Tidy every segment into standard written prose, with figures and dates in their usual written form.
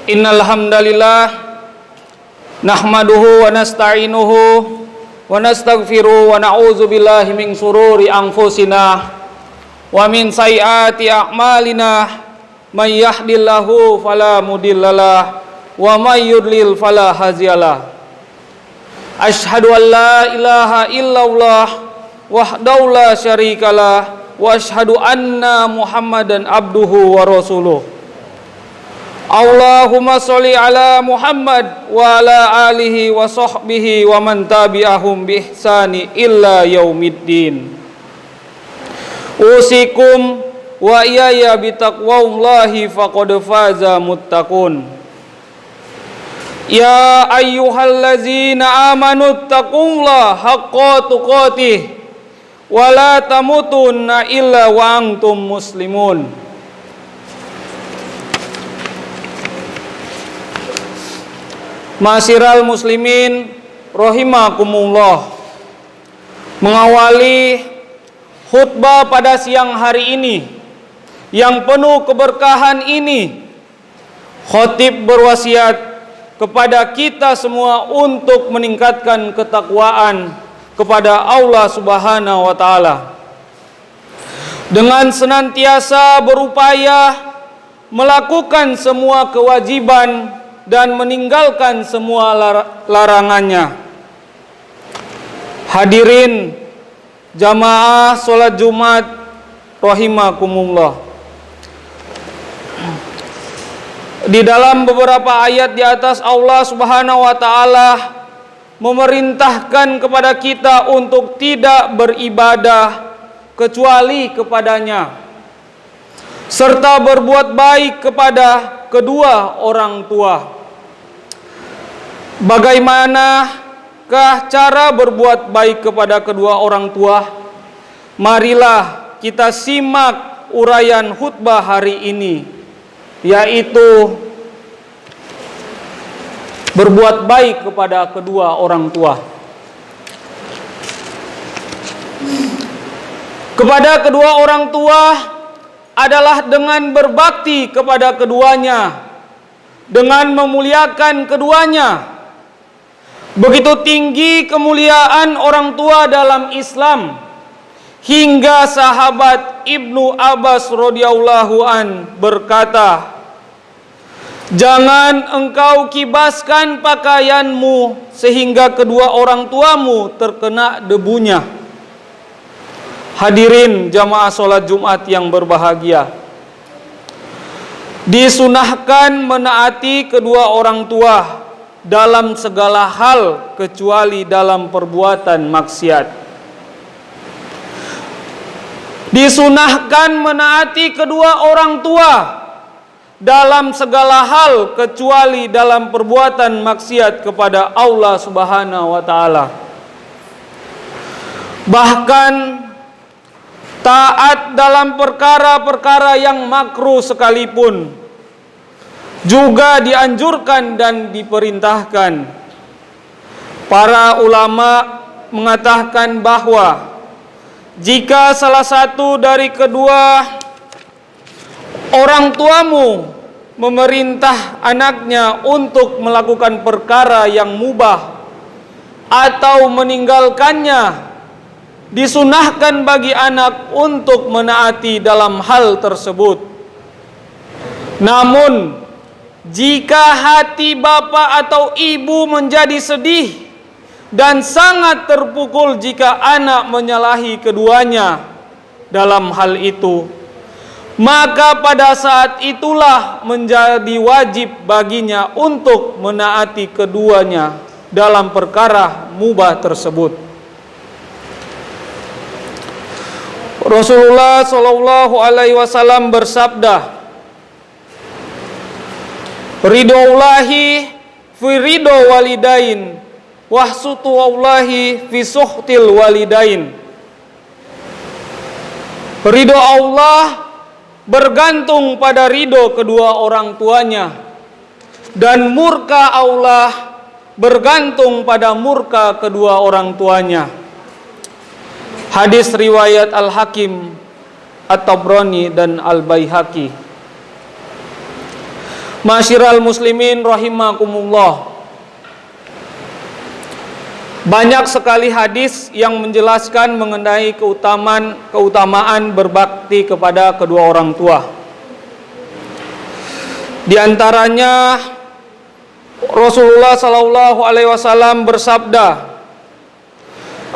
Innal hamdalillah nahmaduhu wa nasta'inuhu wa nastaghfiruhu wa na'udzu billahi min shururi anfusina wa min sayyiati a'malina may yahdihillahu fala mudhillalah wa may yudlil fala hadiyalah. Asyhadu an la ilaha illallah wahdahu la syarikalah wa asyhadu anna Muhammadan abduhu wa rasuluh. Allahumma sholli ala Muhammad wa ala alihi wa sahbihi wa man tabi'ahum bi ihsani illa yaumiddin. Usikum wa iyaya bi taqwallahi faqad faza muttaqun. Ya ayyuhallazina amanu taqullaha haqqa tuqatih wa la tamutunna illa wa antum muslimun. Ma'asyiral muslimin rahimakumullah. Mengawali khutbah pada siang hari ini yang penuh keberkahan ini, khatib berwasiat kepada kita semua untuk meningkatkan ketakwaan kepada Allah Subhanahu wa taala dengan senantiasa berupaya melakukan semua kewajiban dan meninggalkan semua larangannya. Hadirin jamaah sholat Jumat rahimakumullah. Di dalam beberapa ayat di atas, Allah Subhanahu wa taala memerintahkan kepada kita untuk tidak beribadah kecuali kepadanya, serta berbuat baik kepada kedua orang tua. Bagaimanakah cara berbuat baik kepada kedua orang tua? Marilah kita simak uraian khutbah hari ini, yaitu berbuat baik kepada kedua orang tua. Kepada kedua orang tua adalah dengan berbakti kepada keduanya, dengan memuliakan keduanya. Begitu tinggi kemuliaan orang tua dalam Islam, hingga sahabat Ibnu Abbas radhiyallahu an berkata, "Jangan engkau kibaskan pakaianmu sehingga kedua orang tuamu terkena debunya." Hadirin jamaah sholat Jumat yang berbahagia, disunahkan menaati kedua orang tua dalam segala hal kecuali dalam perbuatan maksiat. Disunahkan menaati kedua orang tua dalam segala hal kecuali dalam perbuatan maksiat kepada Allah Subhanahu wa taala. Bahkan taat dalam perkara-perkara yang makruh sekalipun juga dianjurkan dan diperintahkan. Para ulama mengatakan bahwa jika salah satu dari kedua orang tuamu memerintah anaknya untuk melakukan perkara yang mubah atau meninggalkannya, disunahkan bagi anak untuk menaati dalam hal tersebut. Namun jika hati bapak atau ibu menjadi sedih dan sangat terpukul jika anak menyalahi keduanya dalam hal itu, maka pada saat itulah menjadi wajib baginya untuk menaati keduanya dalam perkara mubah tersebut. Rasulullah Shallallahu Alaihi Wasallam bersabda, "Ridaullahi fi ridho walidain, wahsutullahi fi suhtil walidain." Ridho Allah bergantung pada ridho kedua orang tuanya, dan murka Allah bergantung pada murka kedua orang tuanya. Hadis riwayat Al-Hakim At-Tabrani dan Al-Baihaqi. Masyiral muslimin rahimakumullah. Banyak sekali hadis yang menjelaskan mengenai keutamaan berbakti kepada kedua orang tua. Di antaranya Rasulullah sallallahu alaihi wasallam bersabda,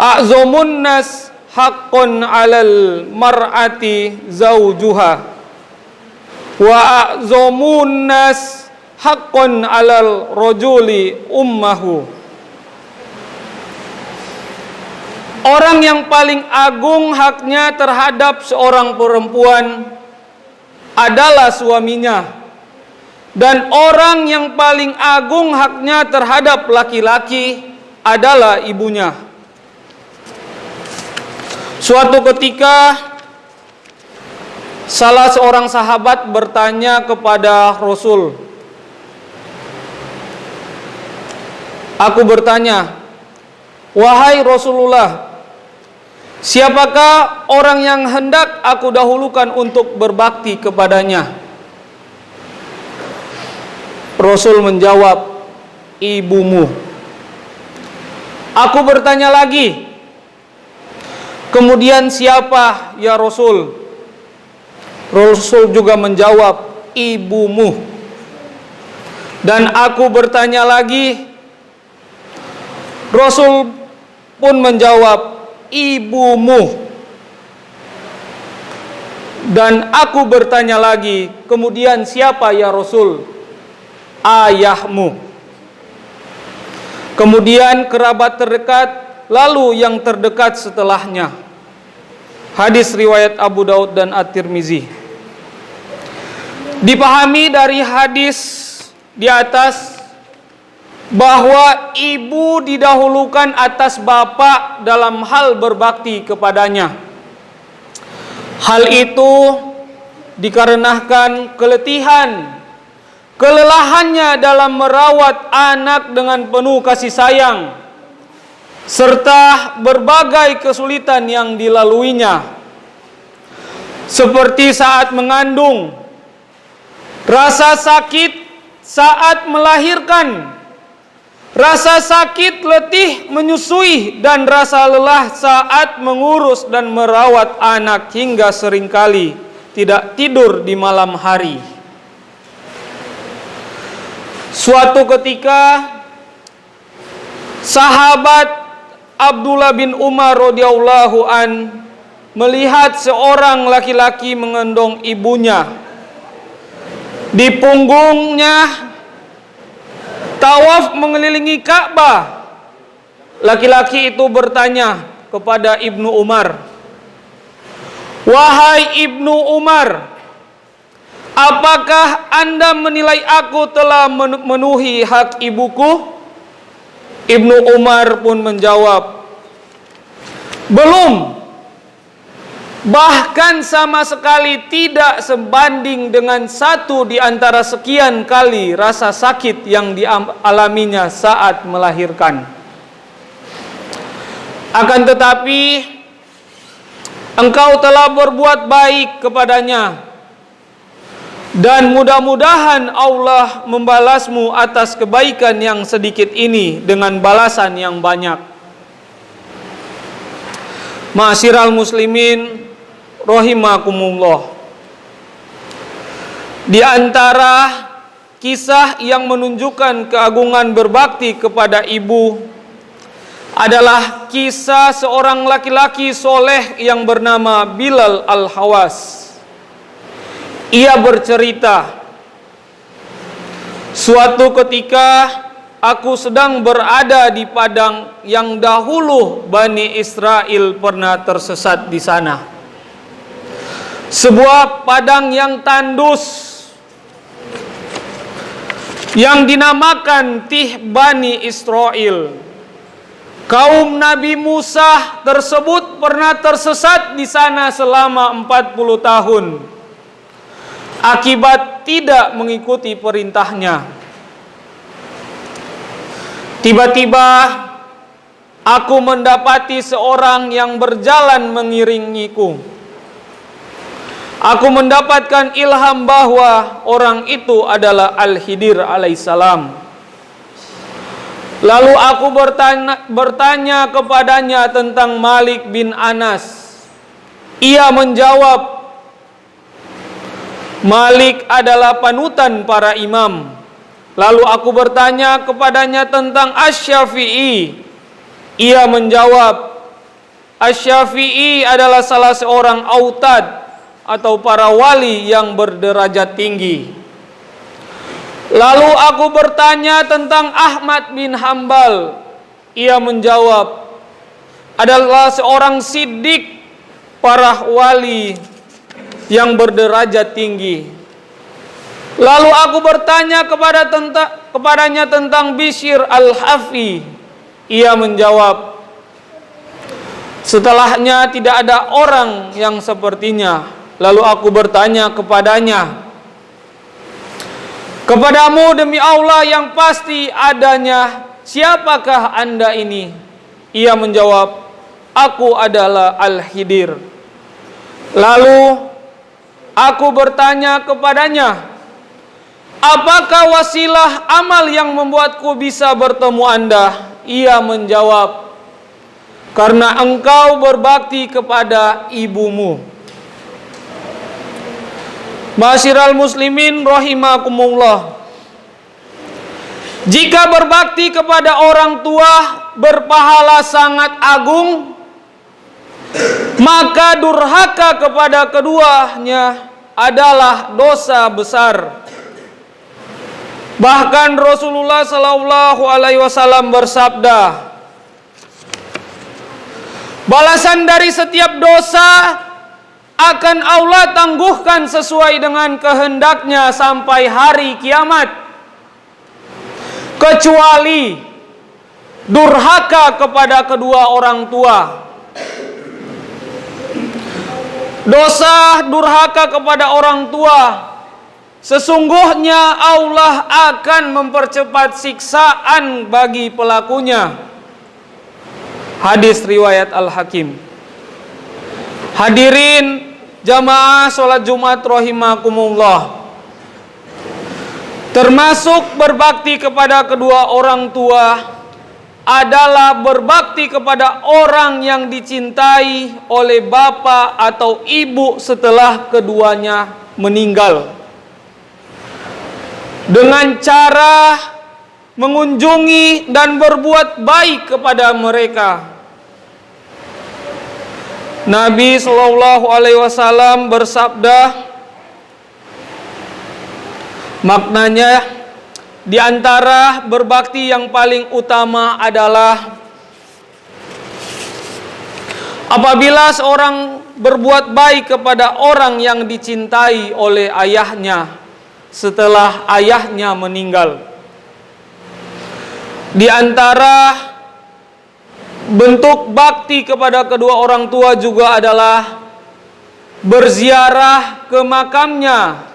"A'zamun nas haqqun 'alal mar'ati zaujuha wa a'zamun nas haqqun 'alal rajuli ummuhu." Orang yang paling agung haknya terhadap seorang perempuan adalah suaminya, dan orang yang paling agung haknya terhadap laki-laki adalah ibunya. Suatu ketika salah seorang sahabat bertanya kepada Rasul, "Aku bertanya, wahai Rasulullah, siapakah orang yang hendak aku dahulukan untuk berbakti kepadanya?" Rasul menjawab, "Ibumu." Aku bertanya lagi, "Kemudian siapa ya Rasul?" Rasul juga menjawab, "Ibumu." Dan aku bertanya lagi, Rasul pun menjawab, "Ibumu." Dan aku bertanya lagi, "Kemudian siapa ya Rasul?" "Ayahmu." Kemudian kerabat terdekat, lalu yang terdekat setelahnya. Hadis riwayat Abu Daud dan At-Tirmizi. Dipahami dari hadis di atas bahwa ibu didahulukan atas bapak dalam hal berbakti kepadanya. Hal itu dikarenakan kelelahannya dalam merawat anak dengan penuh kasih sayang, serta berbagai kesulitan yang dilaluinya, seperti saat mengandung, rasa sakit saat melahirkan, rasa sakit letih menyusui, dan rasa lelah saat mengurus dan merawat anak, hingga seringkali tidak tidur di malam hari. Suatu ketika sahabat Abdullah bin Umar radhiyallahu an melihat seorang laki-laki menggendong ibunya. Di punggungnya tawaf mengelilingi Ka'bah. Laki-laki itu bertanya kepada Ibnu Umar, "Wahai Ibnu Umar, apakah Anda menilai aku telah memenuhi hak ibuku?" Ibnu Umar pun menjawab, "Belum. Bahkan sama sekali tidak sebanding dengan satu di antara sekian kali rasa sakit yang dialaminya saat melahirkan. Akan tetapi engkau telah berbuat baik kepadanya, dan mudah-mudahan Allah membalasmu atas kebaikan yang sedikit ini dengan balasan yang banyak." Ma'asyiral muslimin rahimakumullah. Di antara kisah yang menunjukkan keagungan berbakti kepada ibu adalah kisah seorang laki-laki soleh yang bernama Bilal Al-Hawas. Ia bercerita, "Suatu ketika aku sedang berada di padang yang dahulu Bani Israel pernah tersesat di sana. Sebuah padang yang tandus yang dinamakan Tih Bani Israel. Kaum Nabi Musa tersebut pernah tersesat di sana selama 40 tahun akibat tidak mengikuti perintahnya. Tiba-tiba aku mendapati seorang yang berjalan mengiringiku. Aku mendapatkan ilham bahwa orang itu adalah Al-Khidir alaihissalam. Lalu aku bertanya kepadanya tentang Malik bin Anas. Ia menjawab, Malik adalah panutan para imam. Lalu aku bertanya kepadanya tentang Asy-Syafi'i. Ia menjawab, Asy-Syafi'i adalah salah seorang autad atau para wali yang berderajat tinggi. Lalu aku bertanya tentang Ahmad bin Hambal. Ia menjawab, adalah seorang siddiq para wali yang berderajat tinggi. Lalu aku bertanya kepadanya tentang Bishr al-Hafi. Ia menjawab, setelahnya tidak ada orang yang sepertinya. Lalu aku bertanya kepadanya, kepadamu demi Allah yang pasti adanya, siapakah Anda ini? Ia menjawab, aku adalah Al-Khidir. Lalu aku bertanya kepadanya, apakah wasilah amal yang membuatku bisa bertemu Anda? Ia menjawab, karena engkau berbakti kepada ibumu. Ma'asyiral muslimin rahimakumullah. Jika berbakti kepada orang tua berpahala sangat agung, maka durhaka kepada keduanya adalah dosa besar. Bahkan Rasulullah sallallahu alaihi wasallam bersabda, balasan dari setiap dosa akan Allah tangguhkan sesuai dengan kehendaknya sampai hari kiamat, kecuali durhaka kepada kedua orang tua. Dosa durhaka kepada orang tua, sesungguhnya Allah akan mempercepat siksaan bagi pelakunya. Hadis riwayat Al-Hakim. Hadirin jamaah sholat Jumat rahimakumullah. Termasuk berbakti kepada kedua orang tua adalah berbakti kepada orang yang dicintai oleh bapak atau ibu setelah keduanya meninggal, dengan cara mengunjungi dan berbuat baik kepada mereka. Nabi Shallallahu Alaihi Wasallam bersabda, maknanya di antara berbakti yang paling utama adalah apabila seorang berbuat baik kepada orang yang dicintai oleh ayahnya setelah ayahnya meninggal. Di antara bentuk bakti kepada kedua orang tua juga adalah berziarah ke makamnya,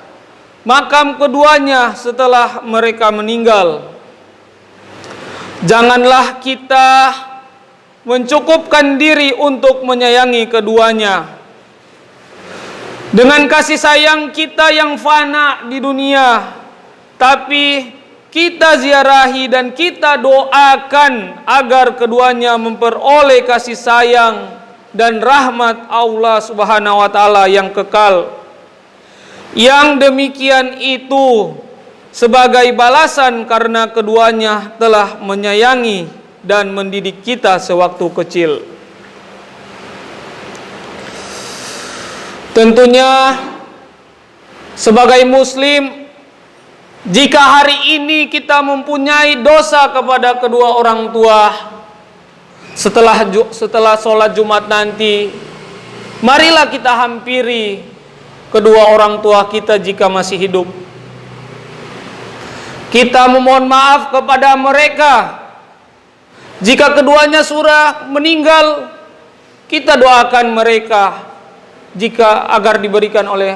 makam keduanya setelah mereka meninggal. Janganlah kita mencukupkan diri untuk menyayangi keduanya dengan kasih sayang kita yang fana di dunia, tapi kita ziarahi dan kita doakan agar keduanya memperoleh kasih sayang dan rahmat Allah Subhanahu wa taala yang kekal. Yang demikian itu sebagai balasan karena keduanya telah menyayangi dan mendidik kita sewaktu kecil. Tentunya sebagai muslim, jika hari ini kita mempunyai dosa kepada kedua orang tua, setelah sholat Jumat nanti, marilah kita hampiri kedua orang tua kita jika masih hidup. Kita memohon maaf kepada mereka. Jika keduanya sudah meninggal, kita doakan mereka agar diberikan oleh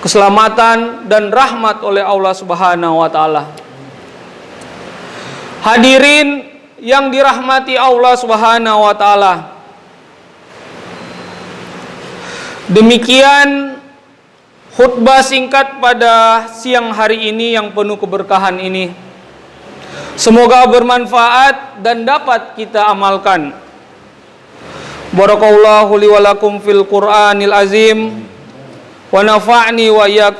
keselamatan dan rahmat oleh Allah Subhanahu wa taala. Hadirin yang dirahmati Allah Subhanahu wa taala. Demikian khutbah singkat pada siang hari ini yang penuh keberkahan ini. Semoga bermanfaat dan dapat kita amalkan. Barakallahu li wa lakum fil Qur'anil azim wa nafa'ni wa iyyakum